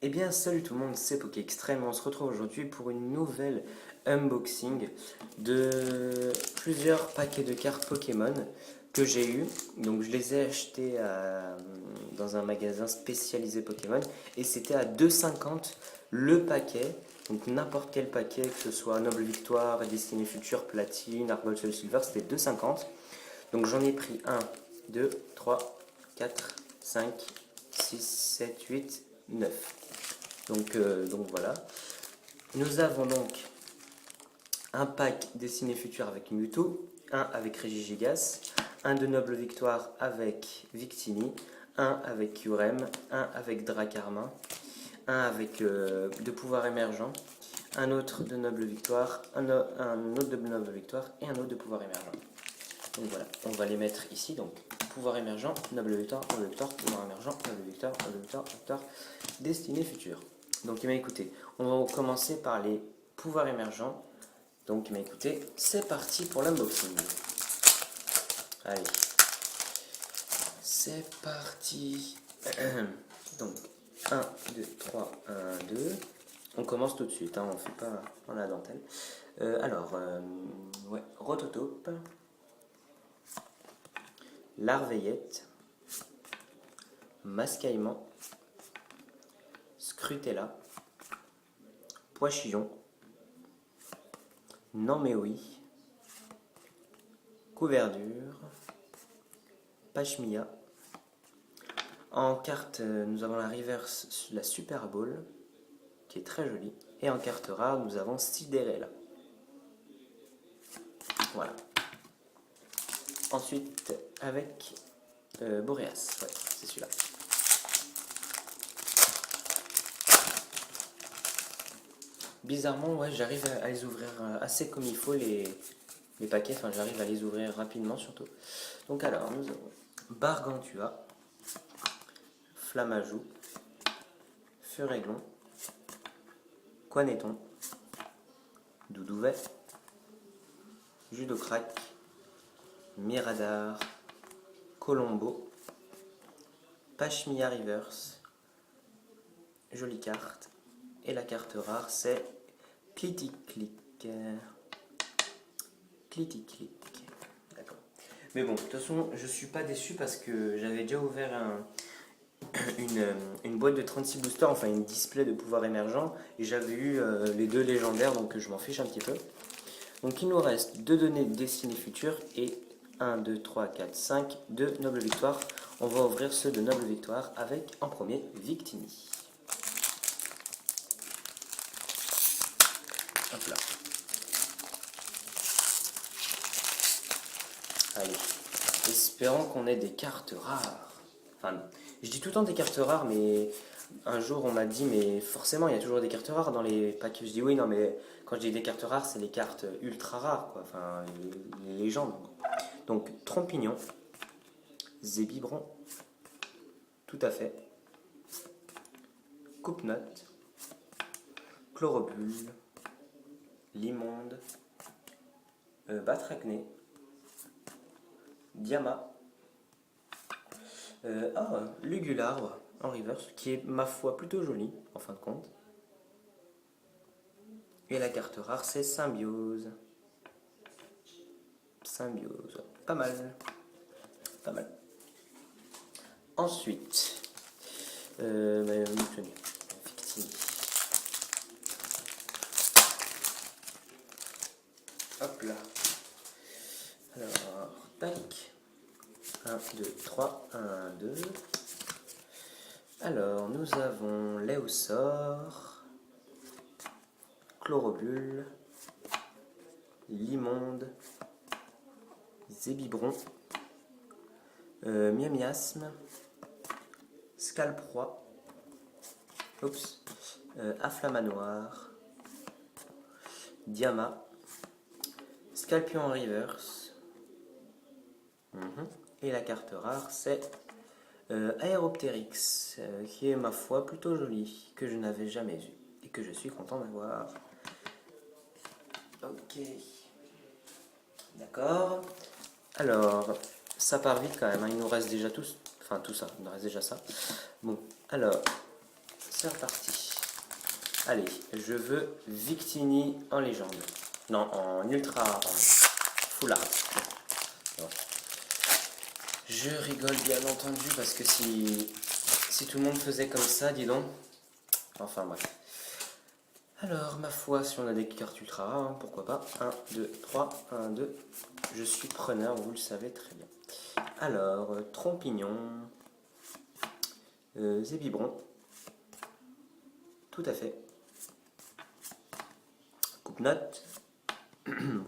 Eh bien, salut tout le monde, c'est Poké Extrême. On se retrouve aujourd'hui pour une nouvelle unboxing de plusieurs paquets de cartes Pokémon que j'ai eu. Donc, je les ai achetés dans un magasin spécialisé Pokémon et c'était à 2,50 le paquet. Donc, n'importe quel paquet, que ce soit Noble Victoire, Destiny Future, Platine, Arc Gold, Soul Silver, c'était 2,50. Donc, j'en ai pris 1, 2, 3, 4, 5, 6, 7, 8, 9. Donc voilà. Nous avons donc un pack Destiné Futur avec Mewtwo, un avec Regigigas, un de Noble Victoire avec Victini, un avec Kyurem, un avec Dracarmin, un avec de Pouvoir Émergent, un autre de Noble Victoire, un autre de Noble Victoire et un autre de Pouvoir Émergent. Donc voilà, on va les mettre ici. Donc Pouvoir Émergent, Noble Victoire, Pouvoir Émergent, Noble Victoire, Victoire, Destiné Futur. Donc, écoutez, on va commencer par les pouvoirs émergents. Donc, écoutez, c'est parti pour l'unboxing. Allez, c'est parti. Donc, 1, 2, 3, 1, 2. On commence tout de suite, hein, on ne fait pas en la dentelle. Ouais, Rototope, Larveillette, Mascaillement, Scrutella, Poissillon, Non mais oui, Couverdure, Pachmia. En carte, nous avons la reverse, la Super Bowl, qui est très jolie. Et en carte rare, nous avons Sidérella. Voilà. Ensuite, avec Boreas. Ouais, c'est celui-là. Bizarrement, ouais, j'arrive à les ouvrir assez comme il faut, les paquets. Enfin, j'arrive à les ouvrir rapidement, surtout. Donc alors, nous avons Bargantua, Flamajou, Furéglon, Quaneton, Doudouvet, Judocrac, Miradar, Colombo, Pachmia Reverse, jolie carte. Et la carte rare, c'est Clitic-Clic. Clitic-Clic. D'accord. Mais bon, de toute façon, je suis pas déçu parce que j'avais déjà ouvert une boîte de 36 boosters, enfin une display de pouvoir émergent, et j'avais eu les deux légendaires, donc je m'en fiche un petit peu. Donc il nous reste 2 données Destiné Future et 1, 2, 3, 4, 5 de Noble Victoire. On va ouvrir ceux de Noble Victoire avec en premier Victini. Hop là. Allez. Espérons qu'on ait des cartes rares. Enfin, je dis tout le temps des cartes rares, mais un jour on m'a dit, mais forcément il y a toujours des cartes rares dans les packs. Je dis oui, non, mais quand je dis des cartes rares, c'est les cartes ultra rares, quoi. Enfin, les légendes. Donc, Trompignon, Zébibron, tout à fait, Coupe-Note, Chlorobule, Limonde, Batracné, Diama, Lugularbre en reverse, qui est ma foi plutôt joli en fin de compte. Et la carte rare, c'est Symbiose. Symbiose, pas mal, pas mal. Ensuite, Victini. Hop là. Alors, tac. 1, 2, 3, 1, 2. Alors, nous avons Léosaure, Chlorobule, Limonde, Zébibron, Miamiasme, Scalproie, Afflamanoir, Diama, Scalpion en reverse, et la carte rare c'est Aéroptérix, qui est ma foi plutôt jolie, que je n'avais jamais eu et que je suis content d'avoir. Ok, d'accord. Alors, ça part vite quand même, hein. Il nous reste déjà tous, enfin tout ça, il nous reste déjà ça. Bon, alors, c'est reparti. Allez, je veux Victini en légende. Non, en ultra full art. Non. Je rigole bien entendu parce que si tout le monde faisait comme ça, dis donc. Enfin bref. Alors, ma foi, si on a des cartes ultra rares, hein, pourquoi pas. 1, 2, 3, 1, 2. Je suis preneur, vous le savez très bien. Alors, Trompignon, Zébibron, tout à fait. Coupe-note,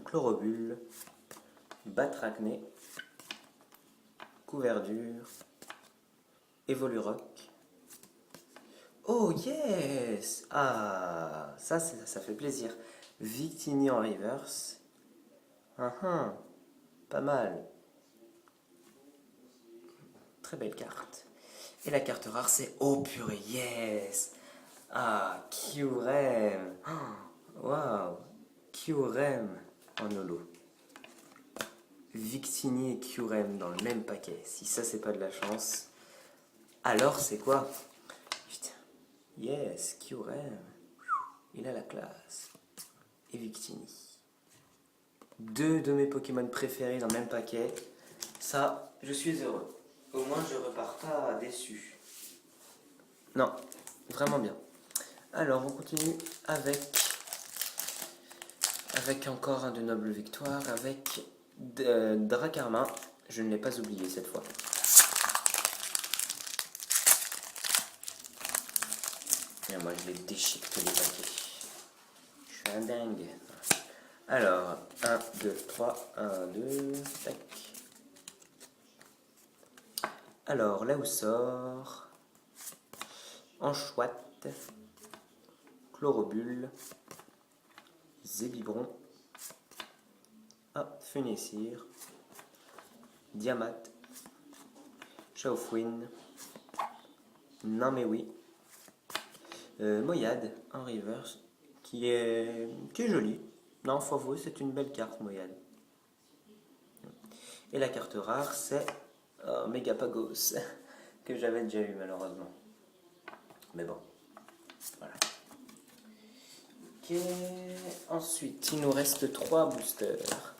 Chlorobule, Batracné, Couverdure, Evolurock. Oh yes! Ah, ça fait plaisir. Victini en reverse. Pas mal. Très belle carte. Et la carte rare, c'est oh purée, yes! Ah, Kyurem! Waouh! Kyurem en holo. Victini et Kyurem dans le même paquet. Si ça, c'est pas de la chance, alors c'est quoi? Putain. Yes, Kyurem. Il a la classe. Et Victini. Deux de mes Pokémon préférés dans le même paquet. Ça, je suis heureux. Au moins, je repars pas déçu. Non, vraiment bien. Alors, on continue avec encore un de nobles victoires, avec Dracarmin. Je ne l'ai pas oublié cette fois. Et moi, je les déchiquette les paquets. Je suis un dingue. Alors, 1, 2, 3, 1, 2, tac. Alors, là où sort Anchouette, Chlorobule, Zébibron, Fenessir, Diamat, Chaufouine, Namewi, Moyade en reverse, qui est jolie. Non, faut avouer, c'est une belle carte, Moyade. Et la carte rare, c'est Megapagos, que j'avais déjà eu malheureusement. Mais bon, voilà. Ok, ensuite, il nous reste 3 boosters.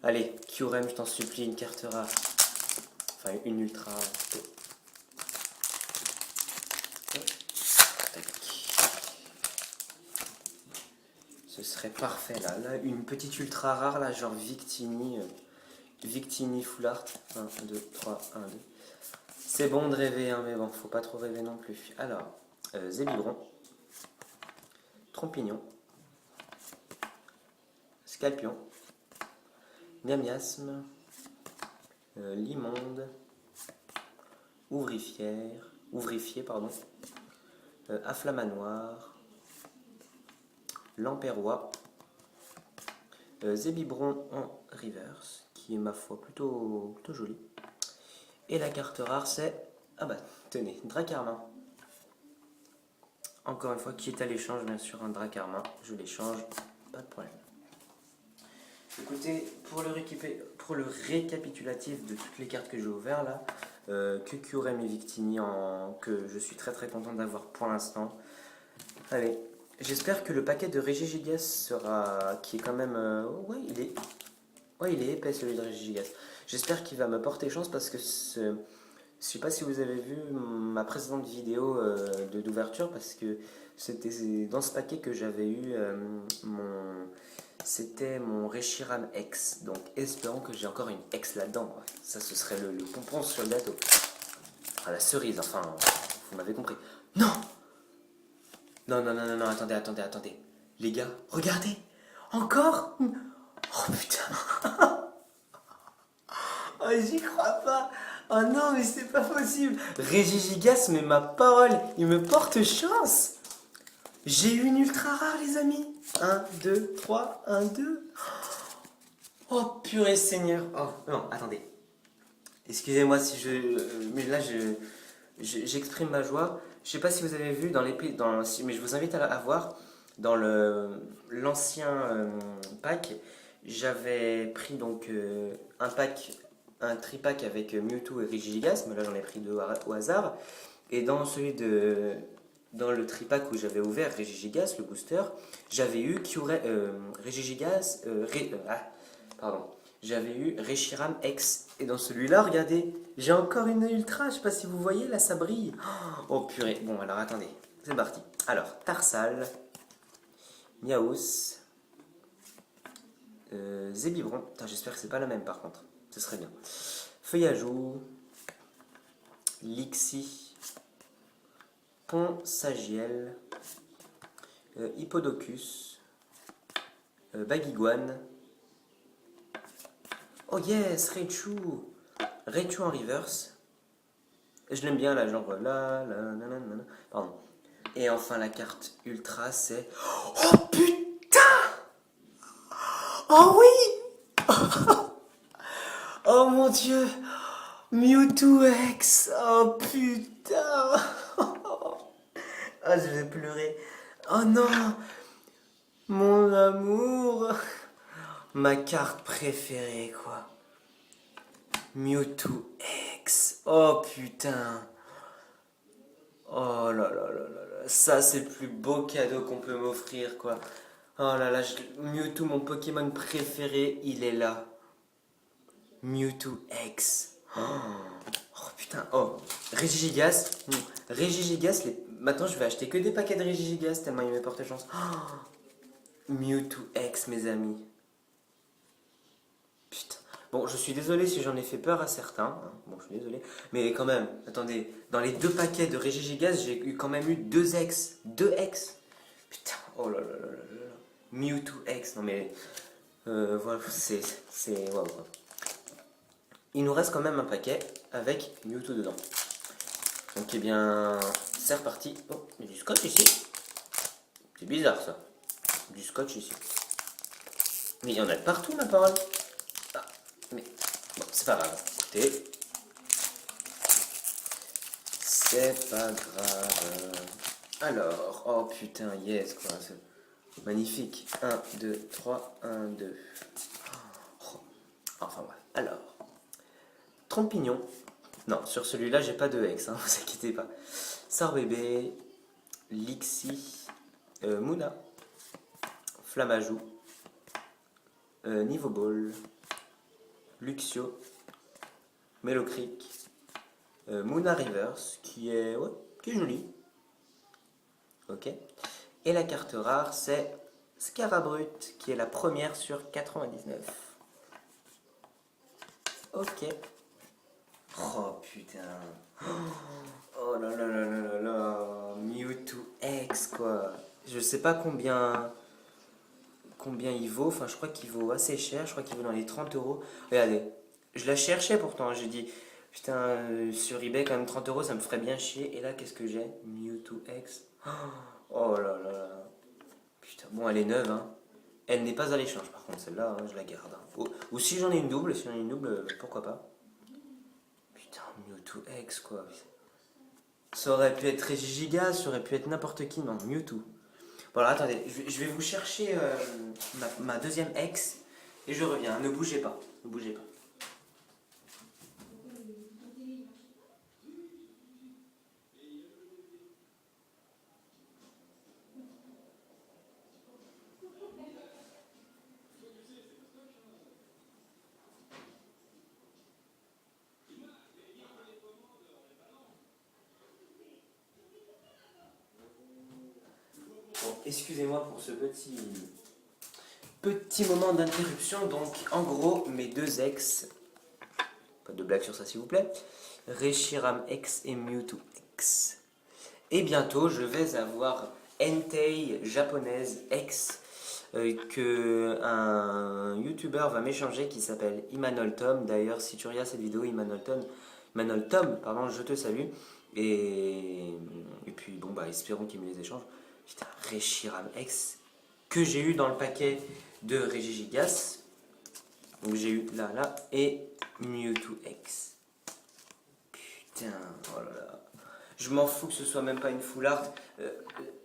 Allez, Kyurem, je t'en supplie, une carte rare. Enfin, une ultra rare. Ce serait parfait là. Là, une petite ultra rare, là, genre Victini. Victini full art. 1, 2, 3, 1, 2. C'est bon de rêver, hein, mais bon, faut pas trop rêver non plus. Alors, Zébibron, Trompignon, Scalpion, Miamiasme, Limonde, Ouvrifié, pardon, Afflamanoir, Lamperrois, Zébibron en reverse, qui est ma foi plutôt joli. Et la carte rare, c'est, tenez, Dracarmin. Encore une fois, qui est à l'échange, bien sûr, un Dracarmin. Je l'échange, pas de problème. Écoutez, pour le récapitulatif de toutes les cartes que j'ai ouvertes là, que Kyurem et Victini, que je suis très très content d'avoir pour l'instant. Allez, j'espère que le paquet de Regigigas qui est quand même, il est épais celui de Regigigas. J'espère qu'il va me porter chance parce que je sais pas si vous avez vu ma précédente vidéo d'ouverture, parce que c'était dans ce paquet que j'avais eu c'était mon Reshiram X. Donc espérons que j'ai encore une X là-dedans. Ça, ce serait le pompon sur le gâteau. Enfin, la cerise, enfin, vous m'avez compris. Non, attendez. Les gars, regardez. Encore? Oh putain. Oh, j'y crois pas. Oh non, mais c'est pas possible. Regigigas, mais ma parole, il me porte chance. J'ai eu une ultra rare, les amis. 1, 2, 3, 1, 2. Oh purée Seigneur. Oh non, attendez. Excusez-moi si mais là, j'exprime ma joie. Je sais pas si vous avez vu mais je vous invite à voir. Dans l'ancien pack, j'avais pris donc un tripack avec Mewtwo et Regigigas, mais là j'en ai pris 2 au hasard. Et dans celui dans le tripack où j'avais ouvert Regigigas, le booster, j'avais eu Regigigas, pardon, j'avais eu Reshiram X. Et dans celui-là, regardez, j'ai encore une ultra, je sais pas si vous voyez, là ça brille. Oh purée, bon alors attendez, c'est parti. Alors, Tarsal, Miaus, Zébibron, j'espère que c'est pas la même par contre, ce serait bien. Feuillajou, Lixi, Ponsagiel, Hippodocus, Bagiguan. Oh yes, Raichu! Raichu en reverse. Je l'aime bien là, genre là, pardon. Et enfin la carte ultra c'est. Oh putain! Oh oui! Oh mon dieu! Mewtwo X! Oh putain! Ah, je vais pleurer. Oh non! Mon amour! Ma carte préférée, quoi. Mewtwo X. Oh putain. Oh là là là là là. Ça, c'est le plus beau cadeau qu'on peut m'offrir, quoi. Oh là là, Mewtwo, mon Pokémon préféré, il est là. Mewtwo X. Oh putain. Oh, Regigigas. Regigigas, maintenant je vais acheter que des paquets de Regigigas tellement il me porte chance. Mewtwo X, mes amis. Putain. Bon, je suis désolé si j'en ai fait peur à certains. Bon, je suis désolé. Mais quand même, attendez. Dans les deux paquets de Regigigas, j'ai quand même eu deux X. Deux X. Putain. Oh là là là là là. Mewtwo X. Non mais. Voilà, c'est. Waouh. Il nous reste quand même un paquet avec Mewtwo dedans. Donc, eh bien. C'est reparti. Oh, il y a du scotch ici. C'est bizarre ça. Du scotch ici. Mais il y en a partout, ma parole. Ah, mais bon, c'est pas grave. Écoutez. C'est pas grave. Alors, oh putain, yes, quoi. C'est magnifique. 1, 2, 3, 1, 2. Oh. Enfin, voilà. Alors, Trompignon. Non, sur celui-là, j'ai pas de X, hein, vous inquiétez pas. Sorbébé, Lixi, Mouna, Flamajou, Niveau Ball, Luxio, Melocric, Mouna Reverse, qui est joli. Ok. Et la carte rare, c'est Scarabrut, qui est la première sur 99. Ok. Oh putain. Oh là là là là là là. Mewtwo X, quoi. Je sais pas combien il vaut. Enfin, je crois qu'il vaut assez cher. Je crois qu'il vaut dans les 30 euros. Regardez. Je la cherchais pourtant. J'ai dit, putain, sur eBay, quand même 30 euros, ça me ferait bien chier. Et là, qu'est-ce que j'ai? Mewtwo X. Oh là là là. Putain, bon, elle est neuve, hein. Elle n'est pas à l'échange, par contre, celle-là, hein, je la garde. Hein. Ou si j'en ai une double, pourquoi pas. Putain, Mewtwo X, quoi. Ça aurait pu être Regigigas, ça aurait pu être n'importe qui, non, Mewtwo. Bon, alors attendez, je vais vous chercher ma deuxième X et je reviens. Ne bougez pas, ne bougez pas. Bon, excusez-moi pour ce petit moment d'interruption. Donc, en gros, mes deux ex, pas de blague sur ça s'il vous plaît, Reshiram X et Mewtwo X. Et bientôt, je vais avoir Entei japonaise X que un youtubeur va m'échanger qui s'appelle Imanol Tom. D'ailleurs, si tu regardes cette vidéo, Imanol Tom, pardon, je te salue. Et puis, bon, bah, espérons qu'il me les échange. Putain, Reshiram X que j'ai eu dans le paquet de Regigigas. Donc j'ai eu là et Mewtwo X. Putain, oh là là. Je m'en fous que ce soit même pas une full art.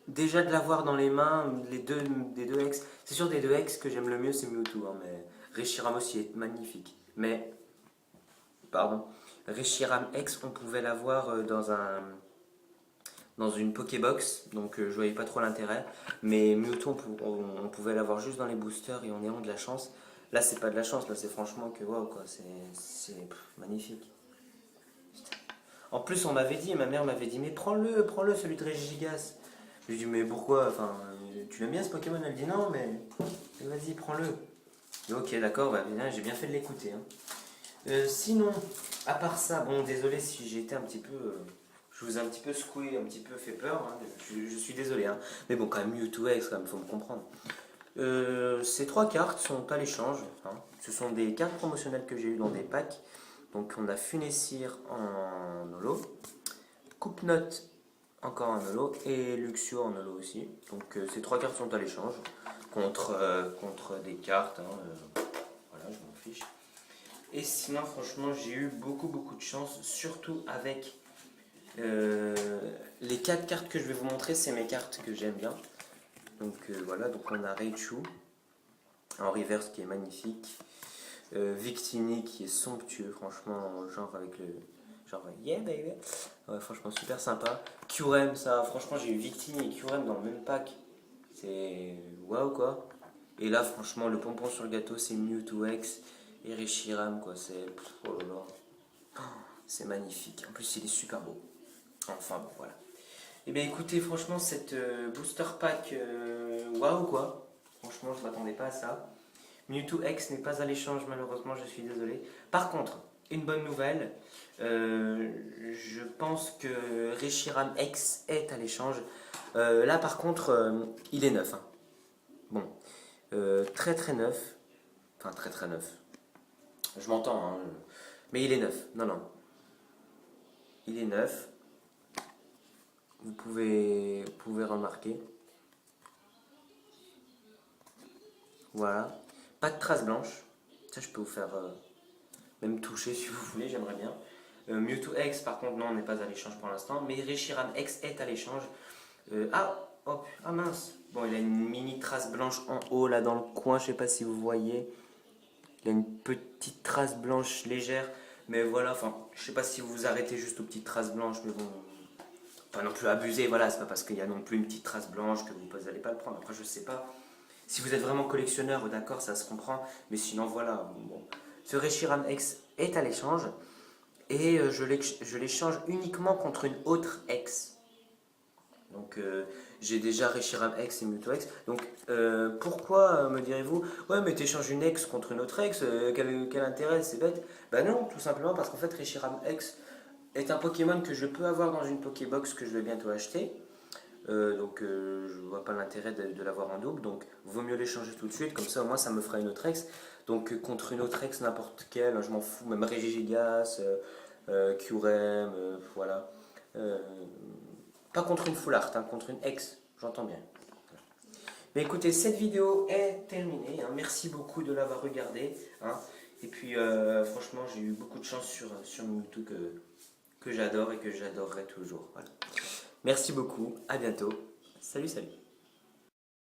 Déjà de l'avoir dans les mains, des deux X. C'est sûr des deux X que j'aime le mieux c'est Mewtwo. Hein, mais Reshiram aussi est magnifique. Mais, pardon, Reshiram X on pouvait l'avoir dans dans une Pokébox, donc je voyais pas trop l'intérêt. Mais Mewtwo, on pouvait l'avoir juste dans les boosters et on est en de la chance. Là, c'est pas de la chance, là, c'est franchement que waouh, quoi, magnifique. En plus, on m'avait dit, ma mère m'avait dit, mais prends-le, celui de Regigigas. Je lui ai dit, mais pourquoi? Enfin, tu l'aimes bien ce Pokémon? Elle dit non, mais vas-y, prends-le. Ok, d'accord, bah, j'ai bien fait de l'écouter, hein. Sinon, à part ça, bon, désolé si j'ai été un petit peu. Je vous ai un petit peu secoué, un petit peu fait peur, hein. Je suis désolé, hein. Mais bon, quand même, Mewtwo X, quand même, faut me comprendre. Ces trois cartes sont à l'échange, hein. Ce sont des cartes promotionnelles que j'ai eues dans des packs. Donc, on a Funessir en holo, Coupe-Note encore en holo et Luxio en holo aussi. Donc, ces trois cartes sont à l'échange contre des cartes, hein. Voilà, je m'en fiche. Et sinon, franchement, j'ai eu beaucoup de chance, surtout avec les 4 cartes que je vais vous montrer, c'est mes cartes que j'aime bien. Donc voilà, donc on a Raichu en reverse qui est magnifique, Victini qui est somptueux, franchement, genre avec le. Genre, yeah baby! Ouais, franchement, super sympa. Kyurem, ça, franchement, j'ai eu Victini et Kyurem dans le même pack. C'est waouh quoi! Et là, franchement, le pompon sur le gâteau, c'est Mewtwo X et Reshiram, quoi. Oh là là. C'est magnifique. En plus, il est super beau. Enfin, bon, voilà. Et bien, écoutez, franchement, cette booster pack, waouh, quoi. Franchement, je ne m'attendais pas à ça. Mewtwo X n'est pas à l'échange, malheureusement, je suis désolé. Par contre, une bonne nouvelle, je pense que Reshiram X est à l'échange. Là, par contre, il est neuf, hein. Bon, très neuf. Enfin, très neuf. Je m'entends, hein. Mais il est neuf. Non, non. Il est neuf. Vous pouvez remarquer. Voilà. Pas de traces blanches. Ça, je peux vous faire même toucher si vous voulez, j'aimerais bien. Mewtwo X, par contre, non, on n'est pas à l'échange pour l'instant. Mais Reshiram X est à l'échange. Ah mince. Bon, il a une mini trace blanche en haut, là, dans le coin. Je sais pas si vous voyez. Il a une petite trace blanche légère. Mais voilà, enfin, je sais pas si vous vous arrêtez juste aux petites traces blanches, mais bon, pas non plus abuser, voilà, c'est pas parce qu'il y a non plus une petite trace blanche que vous n'allez pas le prendre. Après, je sais pas. Si vous êtes vraiment collectionneur, d'accord, ça se comprend, mais sinon, voilà. Bon. Ce Reshiram X est à l'échange et je l'échange uniquement contre une autre X. Donc, j'ai déjà Reshiram X et Mewtwo X. Donc, pourquoi me direz-vous, ouais, mais t'échanges une X contre une autre X, quel intérêt, c'est bête? Bah non, tout simplement parce qu'en fait, Reshiram X est un Pokémon que je peux avoir dans une Pokébox que je vais bientôt acheter. Donc je vois pas l'intérêt de l'avoir en double, donc vaut mieux l'échanger tout de suite, comme ça au moins ça me fera une autre ex. Donc contre une autre ex n'importe quelle, je m'en fous, même Regigigas, Kyurem, voilà. Euh, Pas contre une full art, hein, contre une ex, j'entends bien. Mais écoutez, cette vidéo est terminée, hein. Merci beaucoup de l'avoir regardée, hein. Et puis franchement j'ai eu beaucoup de chance sur Mewtwo que j'adore et que j'adorerai toujours. Voilà. Merci beaucoup, à bientôt. Salut, salut.